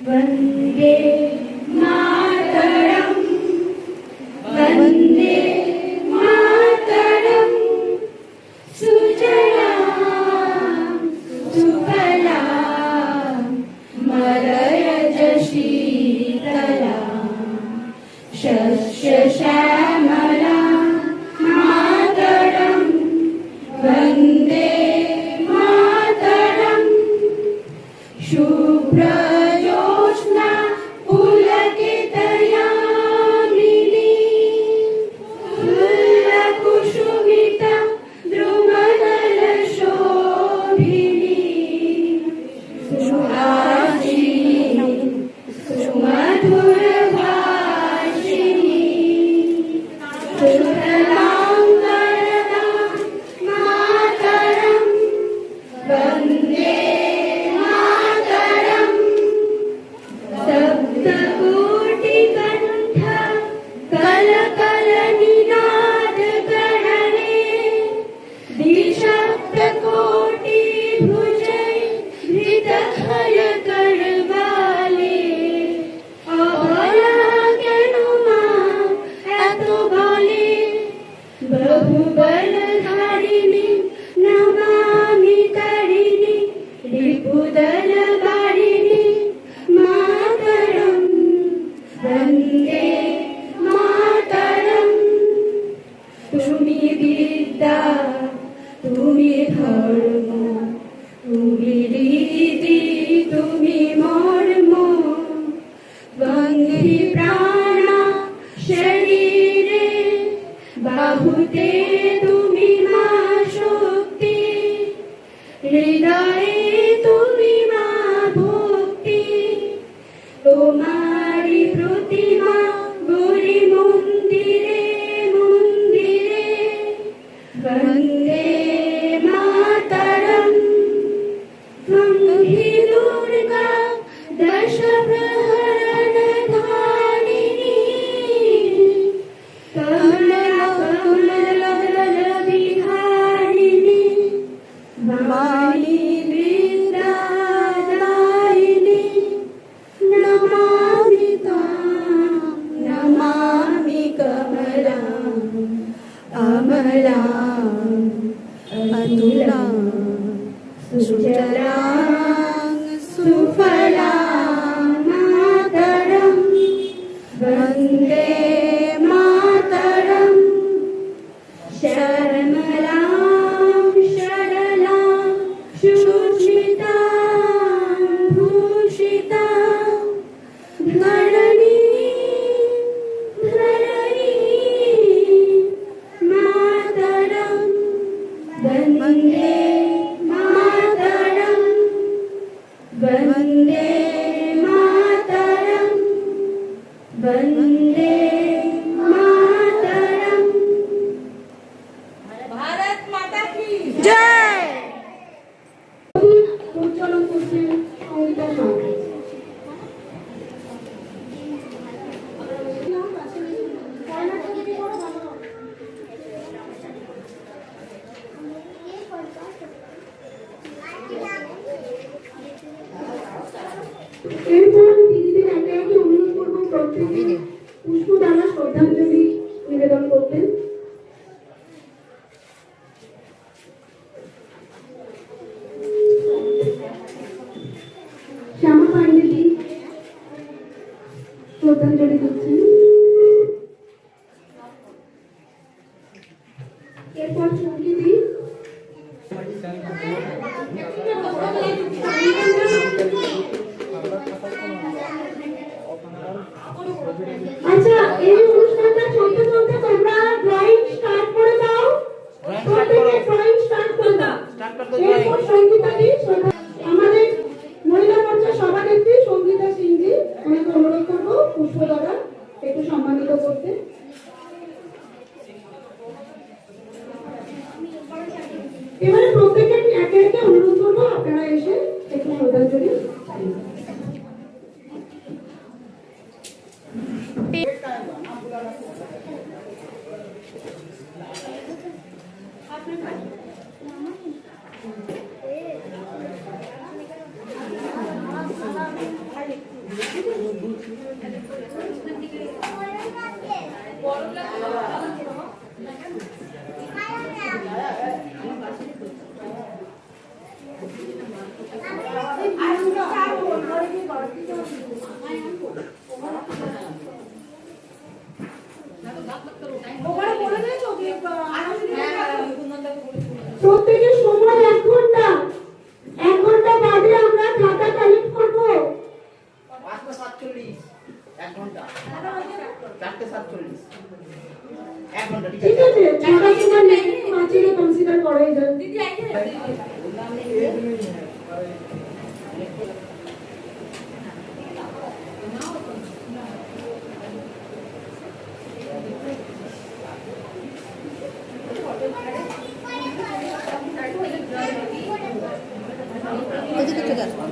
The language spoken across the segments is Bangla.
वन्दे मातरम् वन्दे मातरम् सुजलां सुफलां मलयज शीतलां शस्यश्यामलां मातरम् वन्दे मातरम् शुभ्रजोत्स्ना पुलकितयामिनी फुल्लकुसुमिता द्रुमदलशोभिनी सुहासिनी सुमधुरभाषिणी सुतरां वरदां मातरम् वन्दे सप्तकोटिकण्ठ कलकलनिनादगणने द्विशक्तकोटिभुजैर्धृतखलकरवाले अबला केन मा एत बले बहुबलधारिणी नमामि तारिणी रिपुदलवारिणी मातरम् वन्दे मातरम् তুমি বিদ্যা তুমি ধর্ম তুমি রীতি তুমি মর্ম বন্ধি প্রাণ শরীরে বাহুতে তুমি মা শক্তি হৃদয়ে তুমি মা ভক্তি তোমারি প্রতিমা গৌরী মন্দিরে মন্দিরে বন্দে মাতরম হি দুর্গা দশ প্রহরণ ধারিণী কমলবিহারিণী বাণী বিদ্যাদায়িনী नमामि तां नमामि कमलाम् अमलाम् अतुलां सुजलां सुफलां मातरम् वन्दे मातरम् शर्मलां शरलां सुस्मितां भूषितां धरणी धरणी मातरम् वन्दे मातरम् वन्दे मातरम् वन्दे मातरम् भारत माता की जय উচ্চারণ করছেন সঙ্গীতা সঙ্গে এরপর দিদিদের একে একে অনুরোধ করবো প্রত্যেকে পুষ্পদানা শ্রদ্ধাঞ্জলি নিবেদন করতেন। শ্যামা পাণ্ডেজি শ্রদ্ধাঞ্জলি করছেন। এরপর সঙ্গীতি আচ্ছা, এই অনুষ্ঠানটা চলতে চলতে তোমরা ড্রয়িং স্টার্ট করে দাও। ড্রয়িং স্টার্ট করে দাও। এরপর সঙ্গীতাদি আমাদের মহিলা মোর্চার সভানেত্রী সঙ্গীতা সিংজি, ওনাকে অনুরোধ করবো পুষ্প দ্বারা একটু সম্মানিত করতে। এবারে প্রত্যেককে একে একে অনুরোধ করবো আপনারা এসে একটু শ্রদ্ধাঞ্জলি প্রত্যেকের সময় 1 ঘন্টা, 1 ঘন্টা বাদে আমরা খাতা কালেক্ট করবো। 5:47 1 ঘন্টা 4:47 1 ঘন্টা ঠিক আছে, ছটা সময় নেই, পাঁচেরও কনসিডার করাই যায়। দিদি আইছে ওদিকে চলে আসবো।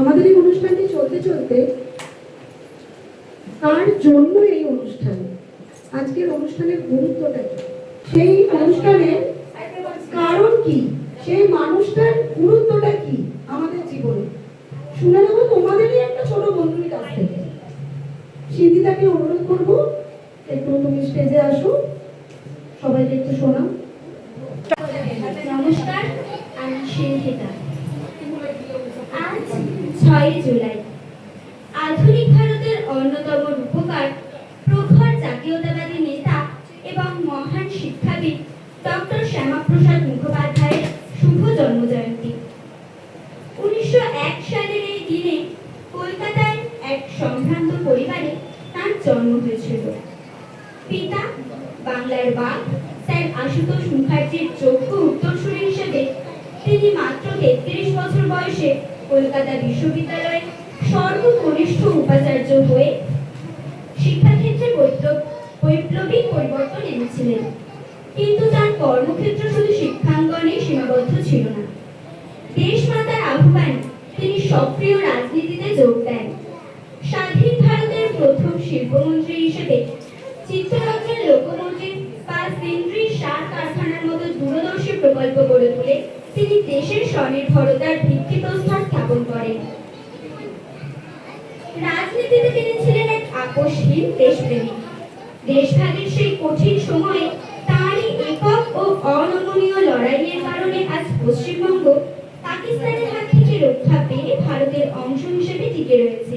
আমাদের এই অনুষ্ঠানটি চলতে চলতে কার জন্য এই অনুষ্ঠান, আজকের অনুষ্ঠানের গুরুত্বটা কি, সেই অনুষ্ঠানের কারণ কি, সেই মানুষটার গুরুত্বটা কি আমাদের জীবনে, শুনে নেবো তোমাদেরই একটা ছোট বন্ধুর কাছ থেকে। সিদ্ধিতাকে অনুরোধ করবো একটু তুমি স্টেজে আসো, সবাইকে একটু শোনাও। নমস্কার, আমি সিদ্ধিতা। আজ 6 জুলাই, আধুনিক ভারতের অন্যতম রূপকার, প্রখর জাতীয়তাবাদী নেতা এবং মহান শিক্ষাবিদ ডক্টর শ্যামাপ্রসাদ মুখোপাধ্যায়ের শুভ জন্মজয়ন্তী। 1901 সালের এই দিনে কলকাতায় এক সম্ভ্রান্ত পরিবারে তার জন্ম হয়েছিল। পিতা বাংলার বাঘ স্যার আশুতোষ মুখার্জির যোগ্য উত্তরসূরি হিসেবে তিনি মাত্র 33 বছর বয়সে কলকাতা বিশ্ববিদ্যালয়ের সর্বকনিষ্ঠ উপাচার্য হয়ে শিক্ষাক্ষেত্রে বৈপ্লবিক পরিবর্তন এনেছিলেন। কিন্তু তার কর্মক্ষেত্র শুধু শিক্ষাঙ্গনে সীমাবদ্ধ ছিল না। দেশমাতার আহ্বানে তিনি সক্রিয় রাজনীতিতে যোগ দেন। স্বাধীন ভারতের প্রথম শিল্পমন্ত্রী হিসেবে চিত্তরঞ্জন লোকোমোটিভ বা সিন্দ্রি সার কারখানার মতো দূরদর্শী প্রকল্প গড়ে তুলে তিনি দেশের স্বনির্ভরতার ভিত্তিপ্রস্তর স্থাপন করেন। রাজনীতিতে তিনি ছিলেন এক আপোষহীন দেশপ্রেমিক। দেশভাগের সেই কঠিন সময়ে তাঁরই একক ও অনমনীয় লড়াইয়ের কারণে আজ পশ্চিমবঙ্গ পাকিস্তানের হাত থেকে রক্ষা পেয়ে ভারতের অংশ হিসেবে টিকে রয়েছে।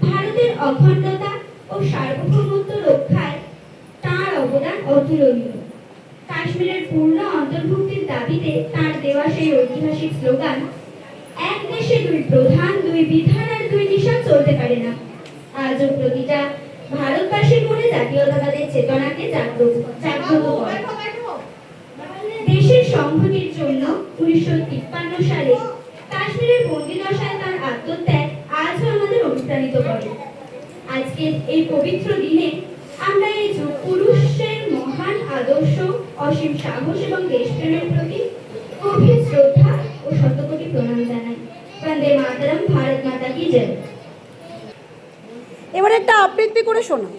ভারতের অখণ্ডতা ও সার্বভৌমত্ব রক্ষায় তাঁর অবদান অতুলনীয়। কাশ্মীরের পূর্ণ অন্তর্ভুক্তির দাবিতে তার দেওয়া সেই ঐতিহাসিক স্লোগান, এক দেশে দুই প্রধান, দুই বিধান আর দুই নিশান চলতে পারে না, আজও প্রতিটা ভারতবাসীর মনে জাতীয়তাবাদের চেতনাকে জাগ্রত করে। দেশের সংহতির জন্য 1953 সালে কাশ্মীরের বন্দিদশায় তার আত্মত্যাগ আজও আমাদের অনুপ্রাণিত করে। আজকের এই পবিত্র দিনে আমরা এই যুগ পুরুষের মহান আদর্শ, অসীম সাহস এবং দেশপ্রেমের প্রতি গভীর শ্রদ্ধা ও শতকোটি প্রণাম জানাই। বন্দে মাতরম, ভারত মাতা কি জয়। এবার একটা আবৃত্তি করে শোনো।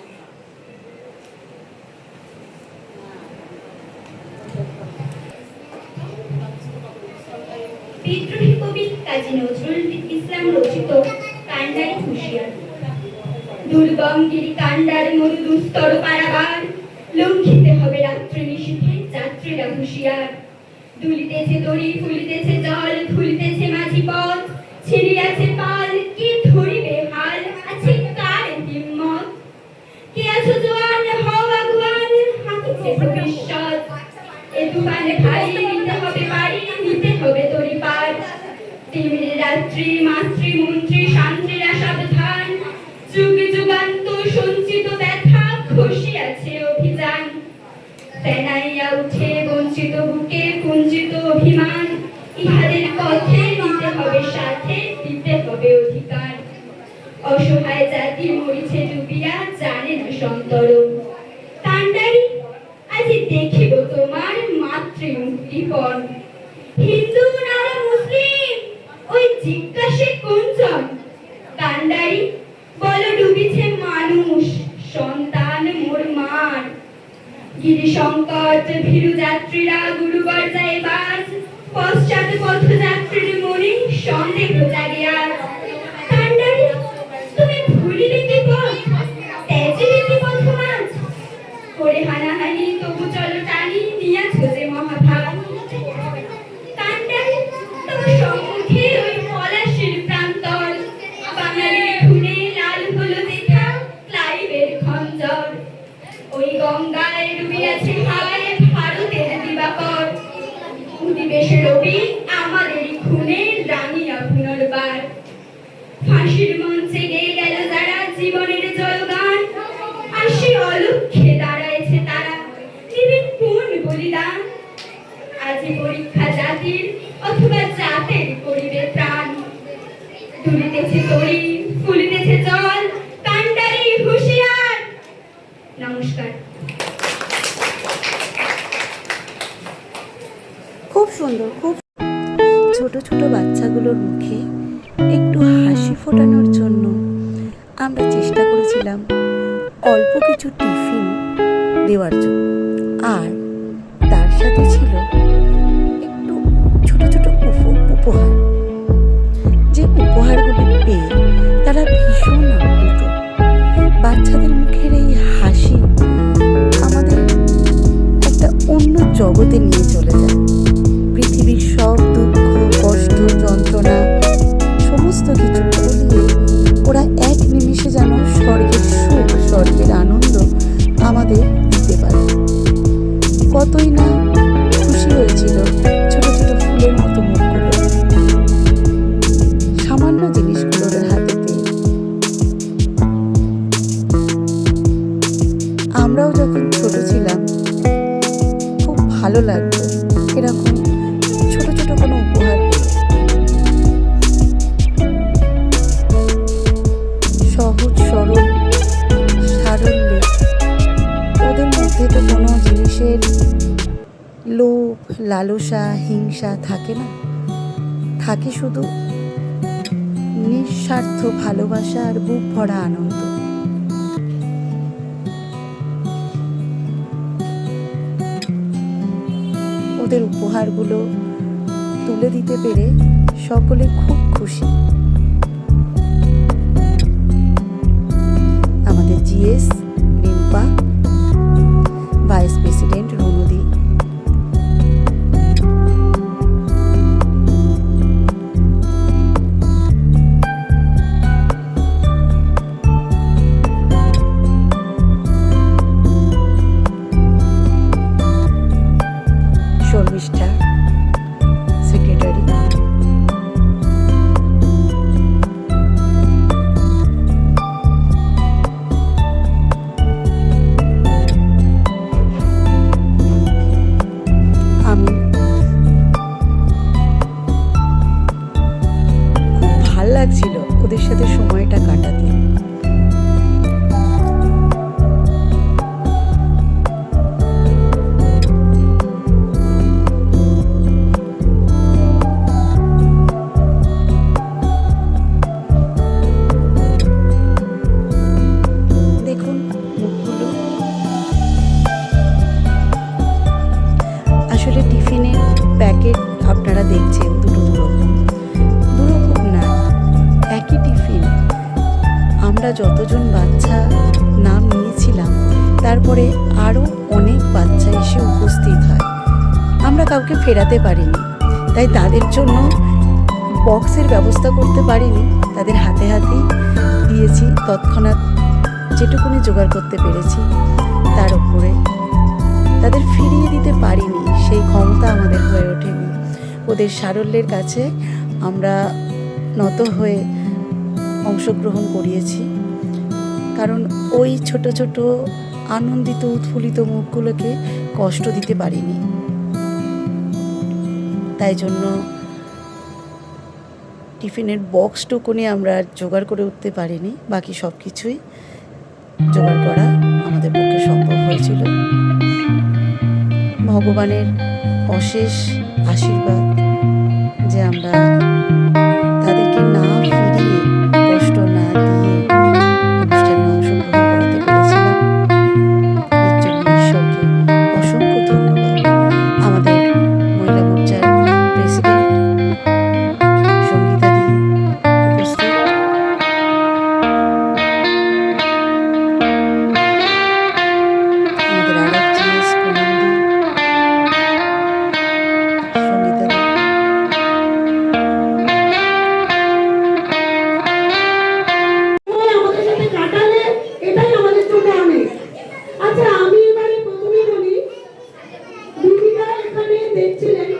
বিদ্রোহী কবি কাজী নজরুল ইসলাম রচিত কান্ডারি হুঁশিয়ার। দুর্গম গিরি কান্ডার মরু দুস্তর পারাবার, লঙ্ঘিতে হবে রাত্রি নিশীথে যাত্রীরা হুঁশিয়ার। দুলিতেছে দড়ি, ফুলিতেছে জল, ধুলিতেছে মাঝি পথ, ছিড়িয়াছে পাল, কি ধরিবে হাল, আছে কার হিম্মত। কে আছো জোয়ান, হও আগুয়ান, হাঁকিছে ভবিষ্যৎ। এ তুফানে ভাই নিতে হবে বাড়ি, নিতে হবে তরি পার। তিমির রাত্রি, মাতৃ মন্ত্রী শান্তিরা সাবধান, যুগ যুগান্ত সঞ্চিত ব্যথা খসিয়াছে অভিযান। ফেনাইয়া উঠে বঞ্চিত বুকে কুঞ্চিত অভিমান, ইহাদের পথে নিতে হবে সাথে, দিতে হবে অধিকার। অসহায় জাতি মরিছে ডুবিয়া, জানে না সন্তরণ। কান্ডারি আজ দেখিব তোমার মাতৃমুক্তিপণ। হিন্দু না মুসলিম ওই জিজ্ঞাসে কোনজন? কান্ডারি বল ডুবিছে মানুষ, সন্তান মোর মার। গিরি সংকট ভীরু যাত্রীরা গুরুবার যায় বাজ, পশ্চাৎ পথযাত্রীর মনে সন্দেহ জাগে আজ। কান্ডারি তুমি ভুলিলে কি পথ, ত্যাজিলে কি পথ মাঝ? করে হানাহানি তবু চলো টানি, নিয়াছো যে মহাভাব। কান্ডারি তোমার সম্মুখে ওই পলাশির প্রান্তর, বাঙালির খুনে লাল হলো দেখা ক্লাইভের খঞ্জর। ওই গঙ্গায় ডুবিয়াছে হায় ভারতের দিবাকর, উদিবেশে রবি আমাদেরই খুনে রানিয়া পুনর্বার। ফাঁসির মঞ্চে গেয়ে গেল যারা জীবনের জয়গান, আসি অলক্ষ্যে দাঁড়াইছে তারা, দিবেন কোন বলিদান? আজি পরীক্ষা জাতির অথবা জাতের করিবে ত্রাণ। দুলিতেছে তরি, ফুলিতেছে জল, কান্ডারি হুঁশিয়ার। নমস্কার। খুব সুন্দর, খুব ছোট ছোট বাচ্চাগুলোর মুখে একটু হাসি ফোটানোর জন্য আমরা চেষ্টা করেছিলাম অল্প কিছু টিফিন দেওয়ার জন্য, আর তার সাথে ছিল একটু ছোট ছোট উপহার। যে উপহারগুলো পেয়ে তারা ভীষণ আপ্লুত। বাচ্চাদের মুখের এই হাসি আমাদের একটা অন্য জগতে নিয়ে চলে যায়। পৃথিবীর সব দুঃখ, কষ্ট, যন্ত্রণা সমস্ত কিছু ভুলিয়ে ওরা এক নিমিষে যেন স্বর্গের সুখ, স্বর্গের আনন্দ আমাদের দিতে পারে। কতই না খুশি হয়েছিল ছোট ছোট ফুলের মতো মুখগুলো, সামান্য জিনিসগুলো ওদের হাতে পেয়ে। আমরাও যখন ছোট ছিলাম খুব ভালো লাগতো এরকম ছোট ছোট কোনো উপহার পেয়ে। সহজ সরল সারল্যে ওদের মধ্যে তো কোনো জিনিসের লোভ, লালসা, হিংসা থাকে না, থাকে শুধু নিঃস্বার্থ ভালোবাসা আর বুক ভরা আনন্দ। ওদের উপহারগুলো তুলে দিতে পেরে সকলে খুব খুশি। আমাদের জিএস, রিম্পা, ভাইস প্রেসিডেন্ট রুনুদি, প্যাকেট আপনারা দেখছেন দুটো দুরকম, দুরকম না, একই টিফিন। আমরা যতজন বাচ্চা নাম নিয়েছিলাম তারপরে আরও অনেক বাচ্চা এসে উপস্থিত হয়। আমরা কাউকে ফেরাতে পারিনি, তাই তাদের জন্য বক্সের ব্যবস্থা করতে পারিনি, তাদের হাতে হাতেই দিয়েছি তৎক্ষণাৎ যেটুকুনি জোগাড় করতে পেরেছি। তার উপরে তাদের ফিরিয়ে দিতে পারিনি, সেই ক্ষমতা আমাদের হয়ে ওঠেনি। ওদের সারল্যের কাছে আমরা নত হয়ে অংশগ্রহণ করিয়েছি, কারণ ওই ছোট ছোট আনন্দিত উৎফুল্লিত মুখগুলোকে কষ্ট দিতে পারিনি। তাই জন্য টিফিনের বক্সটুকুনি আমরা জোগাড় করে উঠতে পারিনি, বাকি সব কিছুই জোগাড় করা আমাদের পক্ষে সম্ভব হয়েছিল। ভগবানের অশেষ আশীর্বাদ যে আমরা তাদেরকে না ফিরিয়ে, কষ্ট না দিয়ে অনুষ্ঠানে অংশগ্রহণ করাতে পেরেছিলাম। এর জন্য ঈশ্বরকে অসংখ্য ধন্যবাদ। আমাদের মহিলা মোর্চার প্রেসিডেন্ট সঙ্গীতাদি উপস্থিত, আমাদের আরেক জিএস পুনন্দি, সঙ্গীতাদি, আমাদের সাথে কাটালে এটাই আমাদের জন্য অনেক। আচ্ছা, আমি এবারে প্রথমে বলি, দিদিরা এখানে দেখছিলেন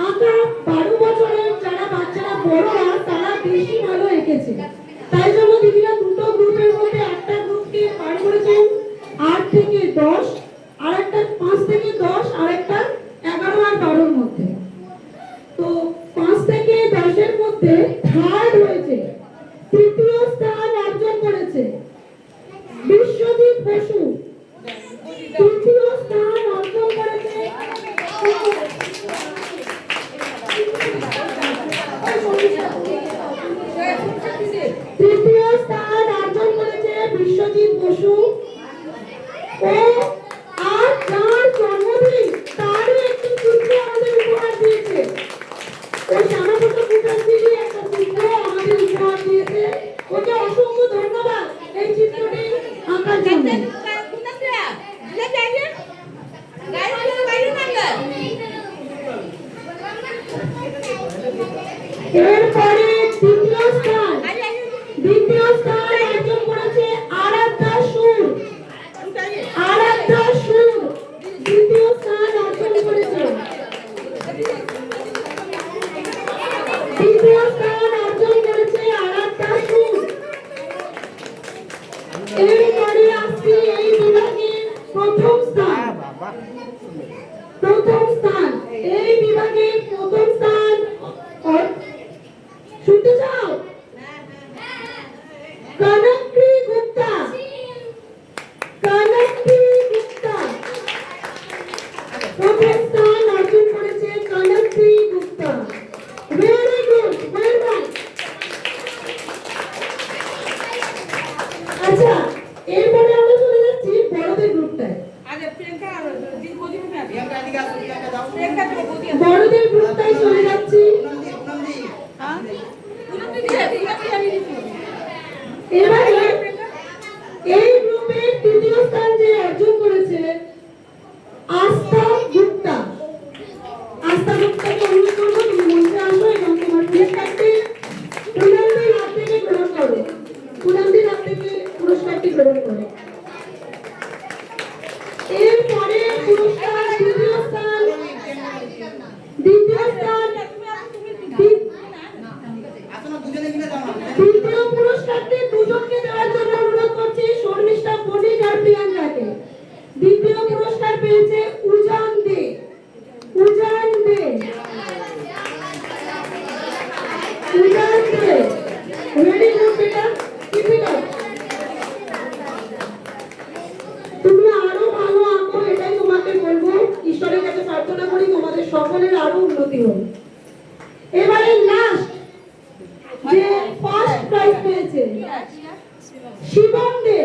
আঁকা 12 বছরের যারা বাচ্চারা বড়রা তারা বেশি ভালো এঁকেছে। তাই জন্য দিদিরা দুটো গ্রুপের মধ্যে একটা গ্রুপকে পার করেছেন 8 থেকে 10, আর একটা 5 থেকে 10, আর একটা 11 আর 12 মধ্যে। তো 5 থেকে 10 এর মধ্যে থার্ড হয়েছে, তৃতীয় স্থান অর্জন করেছে বিশ্বজিৎ বসু। তৃতীয় স্থান অর্জন করেছে বিশ্বজিৎ বসু। ও আর যার জন্মদিন তারই একটি চিত্র আমাদের উপহার দিয়েছে। ওই শ্যামাপ্রসাদ মুখার্জি একটা চিত্র আমাদের উপহার দিয়েছে, ওকে অসংখ্য ধন্যবাদ এই চিত্রটি আঁকার জন্য। এরপরে দ্বিতীয় স্থান অর্জন করেছে আরাধ্যা সুর। আরাধ্যা সুর দ্বিতীয় স্থান অর্জন করেছে। দ্বিতীয় স্থান অর্জন করেছে আরাধ্যা সুর। এরপরে আসছে এই বিভাগে প্রথম স্থান। প্রথম স্থান এই বিভাগে প্রথম স্থান শুনতে চাও? কনকপ্রি গুপ্তা। কনকপ্রি গুপ্তা প্রথম স্থান অর্জন করেছে। কনকপ্রি Gupta, very good, well done. আচ্ছা, এরপরে আমরা চলে যাচ্ছি বড়দের গ্রুপটায়। বড়দের গ্রুপটায় চলে যাচ্ছি। এবারে এই গ্রুপের তৃতীয় স্থান যে অর্জন করেছে আস্থা গুপ্তা। আস্থা গুপ্তাকে অনুরোধ করবো তুমি মঞ্চে আসো এবং তোমার পুরস্কারটি পুনন্দির হাত থেকে গ্রহণ করো। পুনন্দির হাত থেকে পুরস্কারটি গ্রহণ করো। এরপরে পুরস্কার দ্বিতীয় স্থান দ্বিতীয় পুরস্কারটি দুজনকে দেওয়ার জন্য অনুরোধ করছি, শর্মিষ্ঠা বণিক আর প্রিয়াঙ্কাকে। দ্বিতীয় পুরস্কার পেয়েছে উজান দে। উজান দে, উজান দে, ভেরি গুড বেটা, কিপ ইট আপ। তুমি আরো ভালো আঁকো, এটাই তোমাকে বলবো। ঈশ্বরের কাছে প্রার্থনা করি তোমাদের সকলের আরো উন্নতি হোক। এবারে লাস্ট যে ফার্স্ট প্রাইজ পেয়েছে শিবম দে।